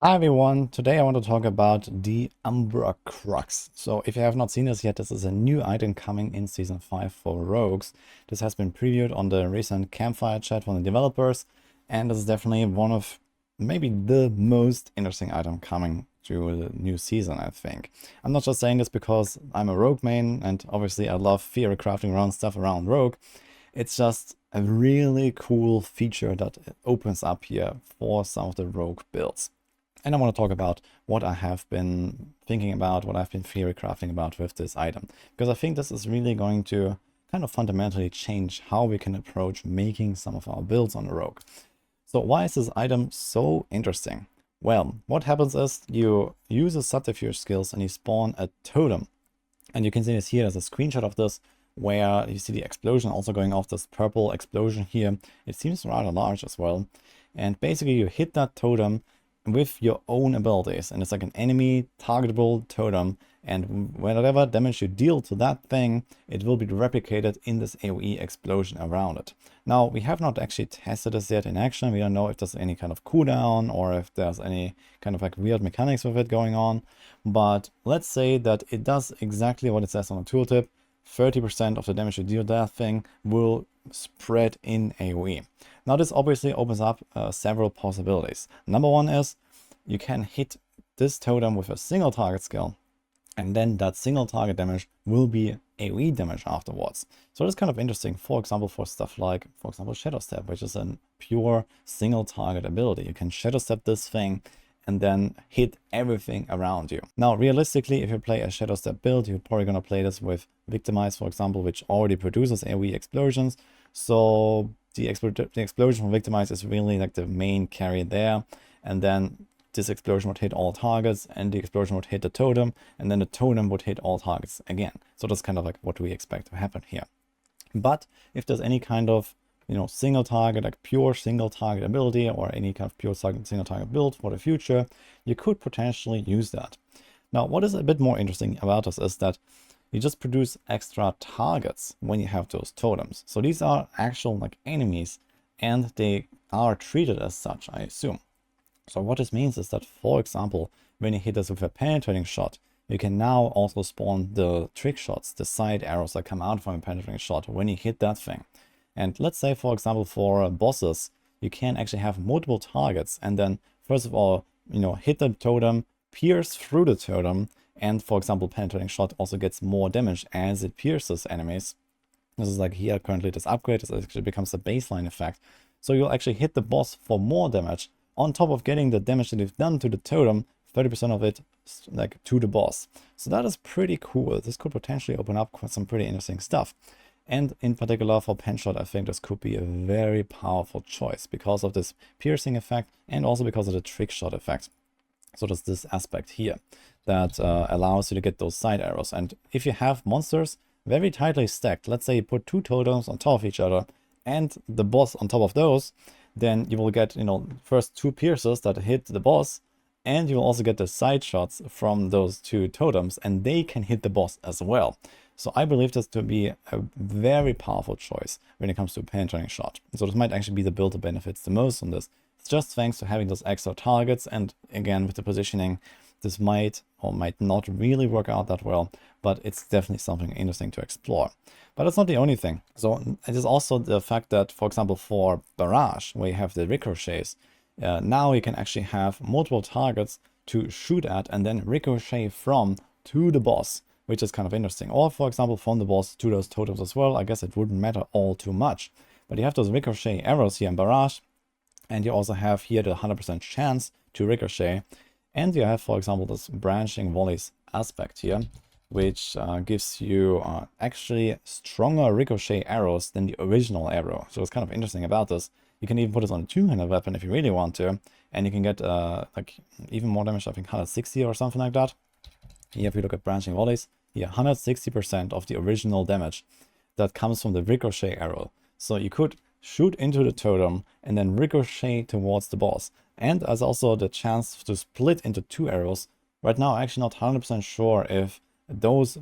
Hi everyone, today I want to talk about the Umbra Crux. So if you have not seen this yet, this is a new item coming in Season 5 for Rogues. This has been previewed on the recent campfire chat from the developers, and this is definitely one of maybe the most interesting item coming to the new season, I think. I'm not just saying this because I'm a Rogue main, and obviously I love theory crafting around stuff around Rogue. It's just a really cool feature that opens up here for some of the Rogue builds. And I want to talk about what I have been thinking about, what I've been theory crafting about with this item. Because I think this is really going to kind of fundamentally change how we can approach making some of our builds on the Rogue. So why is this item so interesting? Well, what happens is you use a subterfuge skills and you spawn a totem. And you can see this here as a screenshot of this, where you see the explosion also going off, this purple explosion here. It seems rather large as well. And basically you hit that totem with your own abilities, and it's like an enemy targetable totem, and whatever damage you deal to that thing, it will be replicated in this AoE explosion around it. Now, we have not actually tested this yet in action. We don't know if there's any kind of cooldown or if there's any kind of like weird mechanics with it going on, but let's say that it does exactly what it says on the tooltip. 30% of the damage you deal to that thing will spread in AoE. Now this obviously opens up several possibilities. Number one is you can hit this totem with a single target skill, and then that single target damage will be AoE damage afterwards. So that's kind of interesting, for example, for stuff like, for example, Shadow Step, which is a pure single target ability. You can Shadow Step this thing and then hit everything around you. Now, realistically, if you play a Shadow Step build, you're probably going to play this with Victimize, for example, which already produces AoE explosions. So the explosion from Victimize is really like the main carry there. And then this explosion would hit all targets, and the explosion would hit the totem, and then the totem would hit all targets again. So that's kind of like what we expect to happen here. But if there's any kind of single target, like pure single target ability, or any kind of pure single target build for the future, you could potentially use that. Now, what is a bit more interesting about this is that you just produce extra targets when you have those totems. So these are actual like enemies, and they are treated as such, I assume. So what this means is that, for example, when you hit this with a penetrating shot, you can now also spawn the trick shots, the side arrows that come out from a penetrating shot when you hit that thing. And let's say, for example, for bosses, you can actually have multiple targets, and then first of all, hit the totem, pierce through the totem, and for example, penetrating shot also gets more damage as it pierces enemies. This is like here currently this upgrade, this actually becomes a baseline effect. So you'll actually hit the boss for more damage, on top of getting the damage that you've done to the totem, 30% of it like to the boss. So that is pretty cool. This could potentially open up some pretty interesting stuff. And in particular for Penshot, I think this could be a very powerful choice because of this piercing effect and also because of the trick shot effect. So there's this aspect here that allows you to get those side arrows. And if you have monsters very tightly stacked, let's say you put two totems on top of each other and the boss on top of those, then you will get, first two pierces that hit the boss, and you will also get the side shots from those two totems, and they can hit the boss as well. So I believe this to be a very powerful choice when it comes to a penetrating shot. So this might actually be the build that benefits the most on this. It's just thanks to having those extra targets, and again, with the positioning, this might or might not really work out that well, but it's definitely something interesting to explore. But that's not the only thing. So it is also the fact that, for example, for Barrage, where you have the ricochets, now you can actually have multiple targets to shoot at and then ricochet from to the boss, which is kind of interesting. Or, for example, from the boss to those totems as well. I guess it wouldn't matter all too much. But you have those ricochet arrows here in Barrage, and you also have here the 100% chance to ricochet. And you have, for example, this branching volleys aspect here, which gives you actually stronger ricochet arrows than the original arrow. So it's kind of interesting about this. You can even put this on a two-handed weapon if you really want to, and you can get like even more damage, I think 160 or something like that. Here, if you look at branching volleys, here 160% of the original damage that comes from the ricochet arrow. So you could shoot into the totem and then ricochet towards the boss. And as also the chance to split into two arrows. Right now, I'm actually not 100% sure if both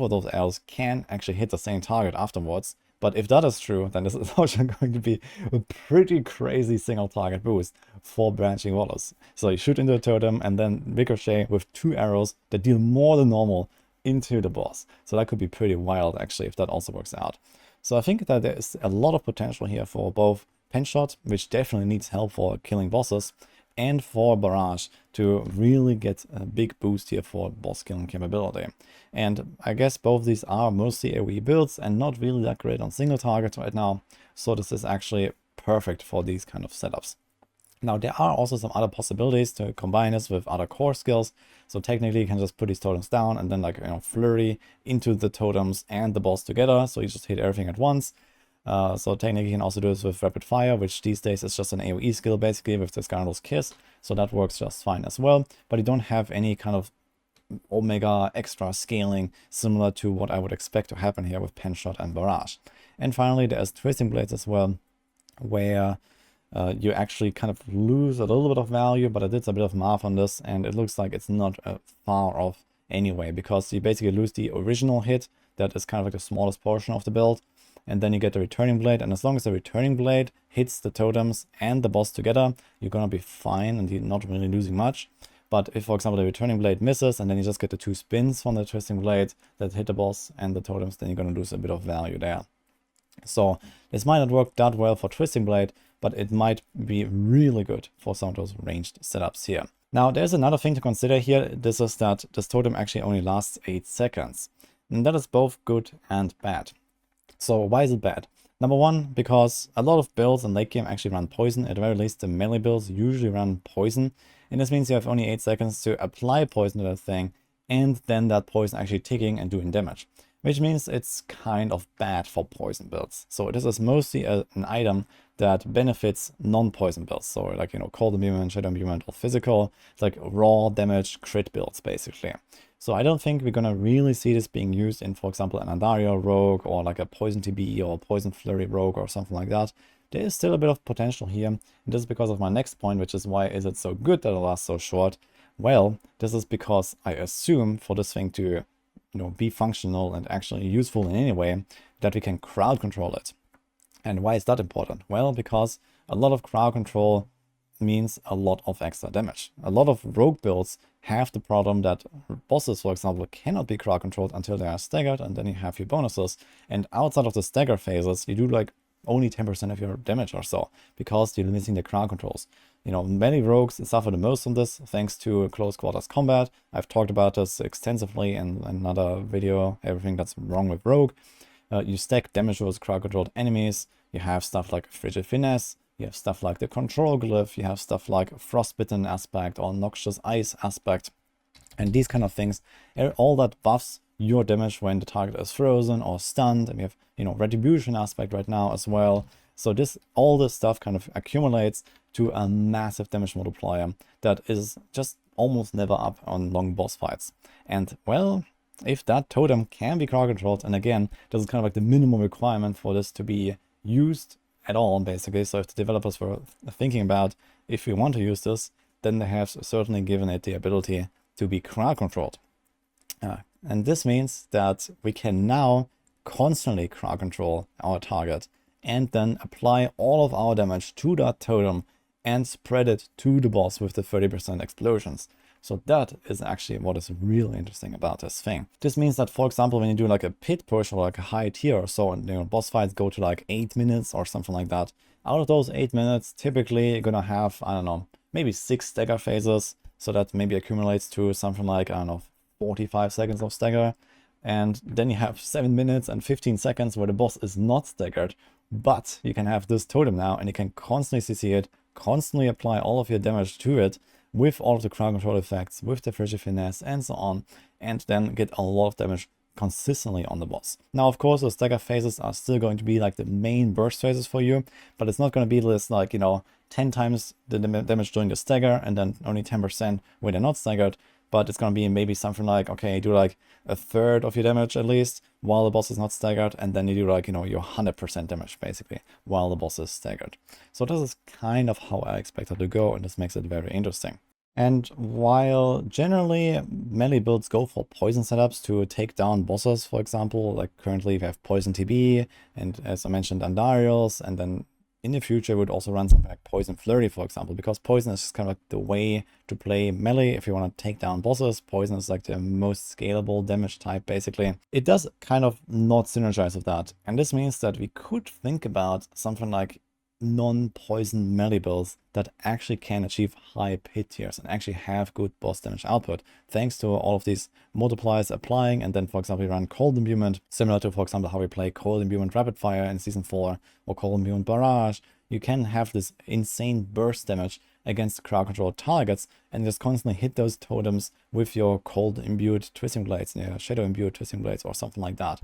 of those arrows can actually hit the same target afterwards, But if that is true, then this is also going to be a pretty crazy single target boost for branching waters. So you shoot into a totem and then ricochet with 2 arrows that deal more than normal into the boss. So that could be pretty wild actually if that also works out. So I think that there is a lot of potential here for both Penshot, which definitely needs help for killing bosses, and for Barrage to really get a big boost here for boss killing capability. And I guess both these are mostly AoE builds and not really that great on single targets right now, so this is actually perfect for these kind of setups. Now there are also some other possibilities to combine this with other core skills. So technically you can just put these totems down and then flurry into the totems and the boss together. So you just hit everything at once. So technically you can also do this with rapid fire, which these days is just an AoE skill basically with the Scoundrel's Kiss. So that works just fine as well. But you don't have any kind of Omega extra scaling similar to what I would expect to happen here with Penshot and Barrage. And finally there's Twisting Blades as well, where you actually kind of lose a little bit of value, but I did a bit of math on this and it looks like it's not far off anyway, because you basically lose the original hit that is kind of like the smallest portion of the build, and then you get the returning blade, and as long as the returning blade hits the totems and the boss together, you're gonna be fine and you're not really losing much. But if, for example, the returning blade misses and then you just get the 2 spins from the twisting blade that hit the boss and the totems, then you're gonna lose a bit of value there. So this might not work that well for Twisting Blade, but it might be really good for some of those ranged setups here. Now there's another thing to consider here. This is that this totem actually only lasts 8 seconds. And that is both good and bad. So why is it bad? Number one, because a lot of builds in late game actually run poison. At the very least, the melee builds usually run poison. And this means you have only 8 seconds to apply poison to that thing, and then that poison actually ticking and doing damage. Which means it's kind of bad for poison builds. So this is mostly an item that benefits non-poison builds. So like, cold imbuement, shadow imbuement, or physical. It's like raw damage crit builds basically. So I don't think we're gonna really see this being used in, for example, an Andario rogue or like a poison TB or poison flurry rogue or something like that. There is still a bit of potential here. And this is because of my next point, which is why is it so good that it lasts so short? Well, this is because I assume for this thing to be functional and actually useful in any way, that we can crowd control it. And why is that important? Well, because a lot of crowd control means a lot of extra damage. A lot of rogue builds have the problem that bosses, for example, cannot be crowd controlled until they are staggered, and then you have your bonuses. And outside of the stagger phases, you do like only 10% of your damage or so, because you're missing the crowd controls. Many rogues suffer the most from this thanks to close quarters combat. I've talked about this extensively in another video, everything that's wrong with rogue. You stack damage with crowd controlled enemies. You have stuff like Frigid Finesse. You have stuff like the Control Glyph. You have stuff like Frostbitten aspect or Noxious Ice aspect. And these kind of things, all that buffs your damage when the target is frozen or stunned. And we have, Retribution aspect right now as well. So all this stuff kind of accumulates to a massive damage multiplier that is just almost never up on long boss fights. And well, if that totem can be crowd controlled, and again, this is kind of like the minimum requirement for this to be used at all, basically. So if the developers were thinking about if we want to use this, then they have certainly given it the ability to be crowd controlled. And this means that we can now constantly crowd control our target and then apply all of our damage to that totem and spread it to the boss with the 30% explosions. So that is actually what is really interesting about this thing. This means that, for example, when you do like a pit push or like a high tier or so, and boss fights go to like 8 minutes or something like that, out of those 8 minutes, typically you're gonna have, I don't know, maybe 6 stagger phases. So that maybe accumulates to something like, I don't know, 45 seconds of stagger. And then you have 7 minutes and 15 seconds where the boss is not staggered, but you can have this totem now and you can constantly CC it, constantly apply all of your damage to it with all of the crowd control effects, with the Frigid Finesse and so on, and then get a lot of damage consistently on the boss. Now, of course, the stagger phases are still going to be like the main burst phases for you, but it's not going to be this like, 10 times the damage during the stagger and then only 10% when they're not staggered. But it's going to be maybe something like, okay, you do like a third of your damage at least while the boss is not staggered, and then you do like, your 100% damage basically while the boss is staggered. So this is kind of how I expect it to go, and this makes it very interesting. And while generally melee builds go for poison setups to take down bosses, for example, like currently we have Poison TB, and as I mentioned, Andariels, and then in the future we would also run something like Poison Flurry, for example, because poison is kind of like the way to play melee if you want to take down bosses. Poison is like the most scalable damage type, basically. It does kind of not synergize with that, and this means that we could think about something like non-poison melee builds that actually can achieve high pit tiers and actually have good boss damage output, thanks to all of these multipliers applying. And then, for example, we run Cold Imbuement, similar to, for example, how we play Cold Imbuement Rapid Fire in Season 4 or Cold Imbuement Barrage. You can have this insane burst damage against crowd control targets and just constantly hit those totems with your Cold Imbued Twisting Blades, Shadow Imbued Twisting Blades or something like that.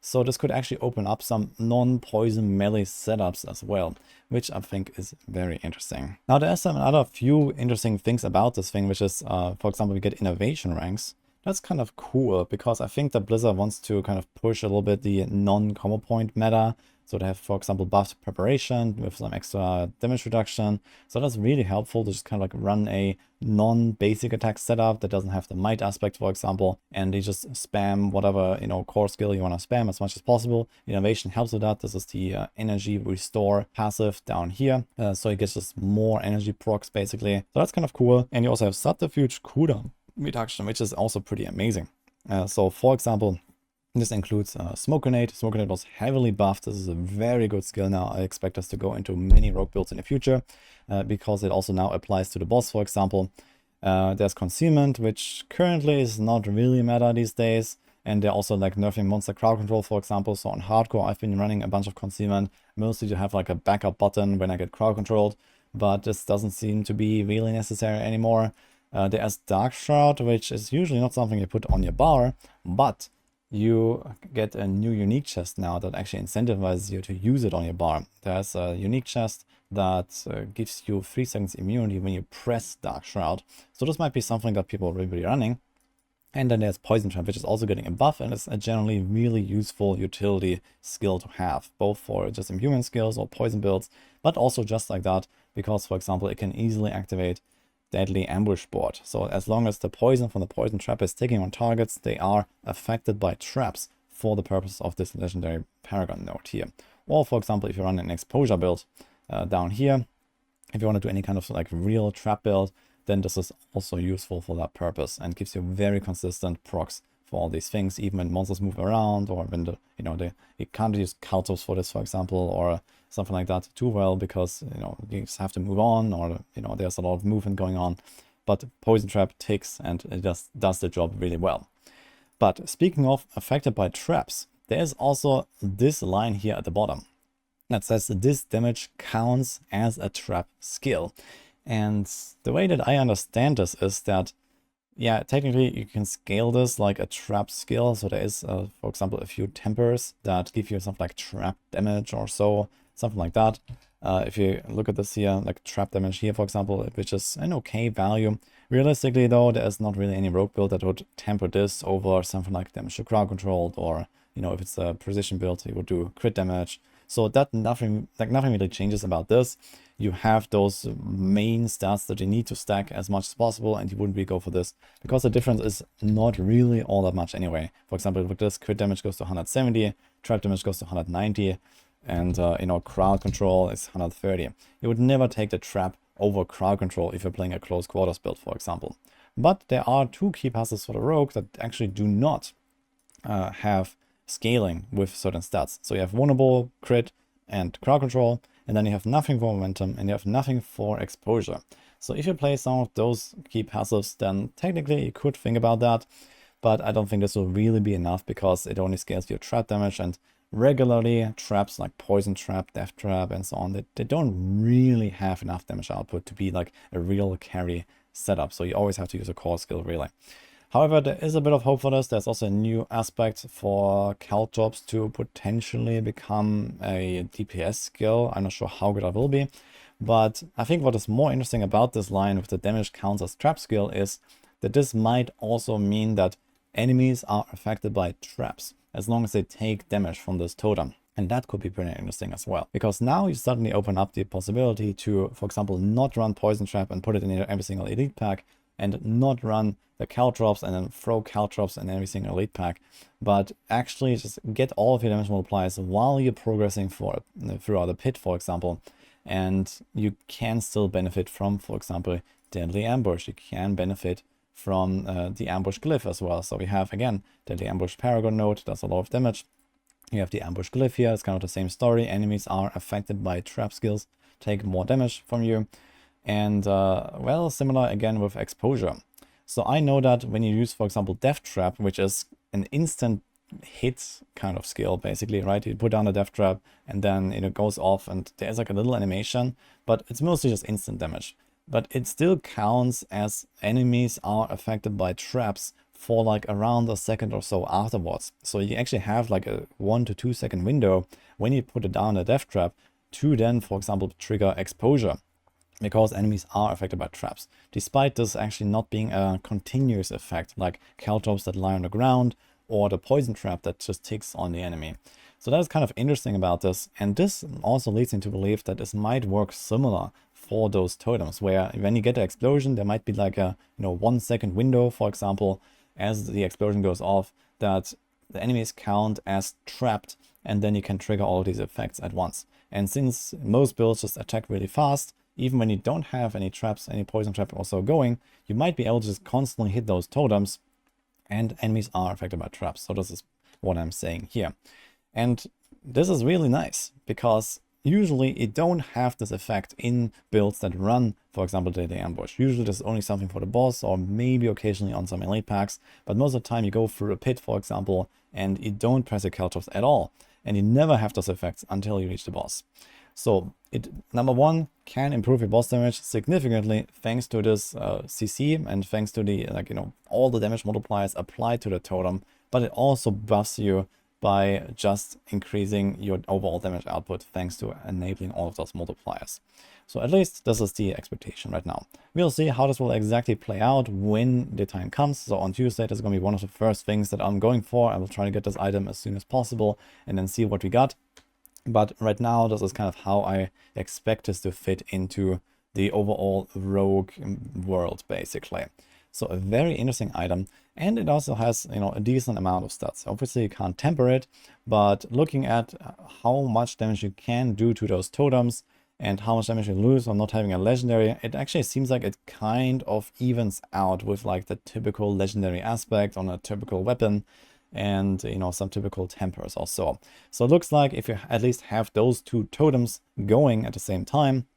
So this could actually open up some non-poison melee setups as well, which I think is very interesting. Now there are some other few interesting things about this thing, which is, for example, we get innovation ranks. That's kind of cool because I think that Blizzard wants to kind of push a little bit the non-combo point meta. So they have, for example, buffed preparation with some extra damage reduction. So that's really helpful to just kind of like run a non-basic attack setup that doesn't have the might aspect, for example, and they just spam whatever, core skill you want to spam as much as possible. Innovation helps with that. This is the energy restore passive down here. So it gets just more energy procs, basically. So that's kind of cool. And you also have subterfuge cooldown reduction, which is also pretty amazing. So for example, this includes Smoke Grenade. Smoke Grenade was heavily buffed. This is a very good skill now. I expect us to go into many rogue builds in the future because it also now applies to the boss, for example. There's Concealment, which currently is not really meta these days. And they're also like nerfing monster crowd control, for example. So on hardcore, I've been running a bunch of Concealment, mostly to have like a backup button when I get crowd controlled. But this doesn't seem to be really necessary anymore. There's Dark Shroud, which is usually not something you put on your bar, but you get a new unique chest now that actually incentivizes you to use it on your bar. There's a unique chest that gives you 3 seconds immunity when you press Dark Shroud. So this might be something that people will be running. And then there's Poison Trap, which is also getting a buff, and it's a generally really useful utility skill to have, both for just immune skills or poison builds, but also just like that, because, for example, it can easily activate Deadly Ambush Board. So as long as the poison from the Poison Trap is sticking on targets, they are affected by traps for the purpose of this legendary Paragon node here. Or, for example, if you run an exposure build down here, if you want to do any kind of like real trap build, then this is also useful for that purpose and gives you very consistent procs for all these things, even when monsters move around, or when you can't use Kaltos for this, for example, or something like that too well, because you just have to move on, or there's a lot of movement going on. But Poison Trap ticks and it just does the job really well. But speaking of affected by traps, there's also this line here at the bottom that says this damage counts as a trap skill. And the way that I understand this is that, yeah, technically you can scale this like a trap skill. So there is, for example, a few tempers that give you something like trap damage or so, something like that. If you look at this here, like trap damage here, for example, which is an okay value. Realistically, though, there is not really any rogue build that would temper this over something like damage to crowd controlled, or, if it's a precision build, you would do crit damage. So that nothing really changes about this. You have those main stats that you need to stack as much as possible, and you wouldn't really go for this because the difference is not really all that much anyway. For example, with this, crit damage goes to 170, trap damage goes to 190, and crowd control is 130. You would never take the trap over crowd control if you're playing a close quarters build, for example. But there are 2 key passes for the rogue that actually do not have scaling with certain stats. So you have vulnerable, crit, and crowd control, and then you have nothing for momentum, and you have nothing for exposure. So if you play some of those key passives, then technically you could think about that, but I don't think this will really be enough because it only scales your trap damage, and regularly traps like Poison Trap, Death Trap, and so on, they don't really have enough damage output to be like a real carry setup. So you always have to use a core skill, really. However, there is a bit of hope for this. There's also a new aspect for Caltrops to potentially become a DPS skill. I'm not sure how good that will be, but I think what is more interesting about this line with the damage counts as trap skill is that this might also mean that enemies are affected by traps as long as they take damage from this totem. And that could be pretty interesting as well, because now you suddenly open up the possibility to, for example, not run Poison Trap and put it in every single elite pack, and not run the caltrops and then throw caltrops in every single elite pack, but actually just get all of your damage multipliers while you're progressing throughout the pit, for example. And you can still benefit from, for example, Deadly Ambush. You can benefit from the Ambush Glyph as well. So we have, again, Deadly Ambush Paragon node, does a lot of damage. You have the Ambush Glyph here, it's kind of the same story. Enemies are affected by trap skills, take more damage from you. And, well, similar again with Exposure. So I know that when you use, for example, Death Trap, which is an instant hit kind of skill, basically, right? You put down a Death Trap and then it goes off and there's like a little animation, but it's mostly just instant damage. But it still counts as enemies are affected by traps for like around a second or so afterwards. So you actually have like a 1 to 2 second window when you put it down a Death Trap to then, for example, trigger Exposure, because enemies are affected by traps, despite this actually not being a continuous effect, like caltrops that lie on the ground, or the poison trap that just ticks on the enemy. So that is kind of interesting about this, and this also leads me to believe that this might work similar for those totems, where when you get an explosion, there might be like a 1 second window, for example, as the explosion goes off, that the enemies count as trapped, and then you can trigger all of these effects at once. And since most builds just attack really fast, even when you don't have any traps, any poison trap also going, you might be able to just constantly hit those totems, and enemies are affected by traps. So this is what I'm saying here. And this is really nice, because usually you don't have this effect in builds that run, for example, Deadly Ambush. Usually this is only something for the boss, or maybe occasionally on some elite packs, but most of the time you go through a pit, for example, and you don't press your caltrops at all, and you never have those effects until you reach the boss. So it, number one, can improve your boss damage significantly thanks to this CC and thanks to the, all the damage multipliers applied to the totem, but it also buffs you by just increasing your overall damage output thanks to enabling all of those multipliers. So at least this is the expectation right now. We'll see how this will exactly play out when the time comes. So on Tuesday, this is going to be one of the first things that I'm going for. I will try to get this item as soon as possible and then see what we got. But right now, this is kind of how I expect this to fit into the overall rogue world, basically. So a very interesting item, and it also has, a decent amount of stats. Obviously, you can't temper it, but looking at how much damage you can do to those totems and how much damage you lose on not having a legendary, it actually seems like it kind of evens out with like the typical legendary aspect on a typical weapon, and some typical tempers also. So it looks like if you at least have those two totems going at the same time,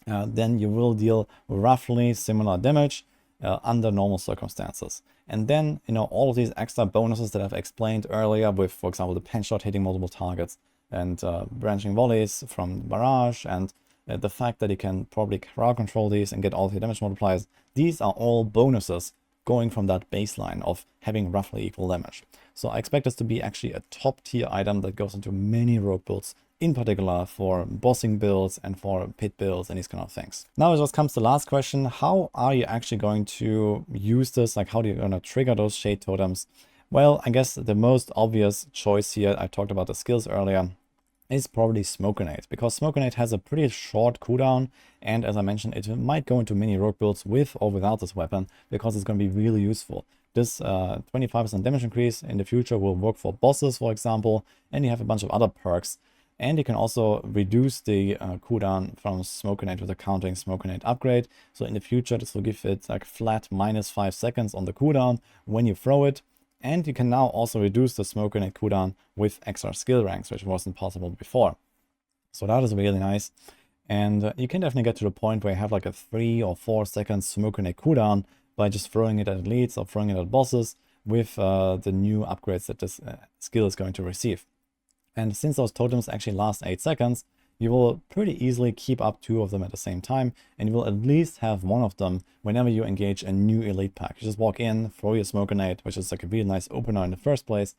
then you will deal roughly similar damage under normal circumstances. And then all of these extra bonuses that I've explained earlier with, for example, the pen shot hitting multiple targets and branching volleys from barrage, and the fact that you can probably crowd control these and get all of your damage multipliers, these are all bonuses going from that baseline of having roughly equal damage. So I expect this to be actually a top tier item that goes into many rogue builds, in particular for bossing builds and for pit builds and these kind of things. Now it just comes to the last question: how are you actually going to use this? Like, how are you going to trigger those shade totems? Well, I guess the most obvious choice here, I talked about the skills earlier, is probably Smoke Grenade, because Smoke Grenade has a pretty short cooldown, and as I mentioned, it might go into many rogue builds with or without this weapon, because it's going to be really useful. This 25% damage increase in the future will work for bosses, for example, and you have a bunch of other perks. And you can also reduce the cooldown from Smoke Grenade with a counting Smoke Grenade upgrade. So in the future, this will give it like flat -5 seconds on the cooldown when you throw it. And you can now also reduce the Smoke Grenade cooldown with extra skill ranks, which wasn't possible before. So that is really nice. And you can definitely get to the point where you have like a 3 or 4 second Smoke Grenade cooldown by just throwing it at elites or throwing it at bosses with the new upgrades that this skill is going to receive. And since those totems actually last 8 seconds, you will pretty easily keep up 2 of them at the same time, and you will at least have 1 of them whenever you engage a new elite pack. You just walk in, throw your Smoke Grenade, which is like a really nice opener in the first place,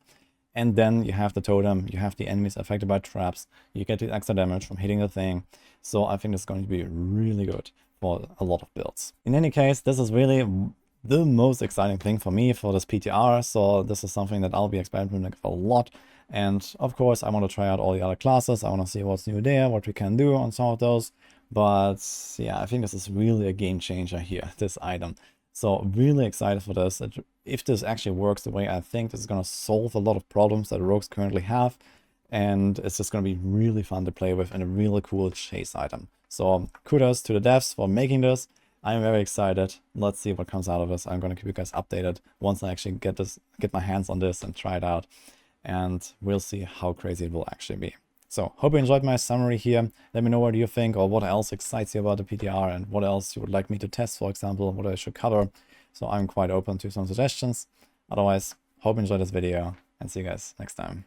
and then you have the totem, you have the enemies affected by traps, you get the extra damage from hitting the thing. So I think this is going to be really good for a lot of builds. In any case, this is really the most exciting thing for me for this PTR, so this is something that I'll be experimenting with a lot. And of course, I want to try out all the other classes. I want to see what's new there, what we can do on some of those. But yeah, I think this is really a game changer here, this item. So really excited for this. If this actually works the way I think, this is going to solve a lot of problems that rogues currently have. And it's just going to be really fun to play with and a really cool chase item. So kudos to the devs for making this. I'm very excited. Let's see what comes out of this. I'm going to keep you guys updated once I actually get my hands on this and try it out. And we'll see how crazy it will actually be. So hope you enjoyed my summary here. Let me know what you think or what else excites you about the PTR and what else you would like me to test, for example, what I should cover. So I'm quite open to some suggestions. Otherwise, hope you enjoyed this video and see you guys next time.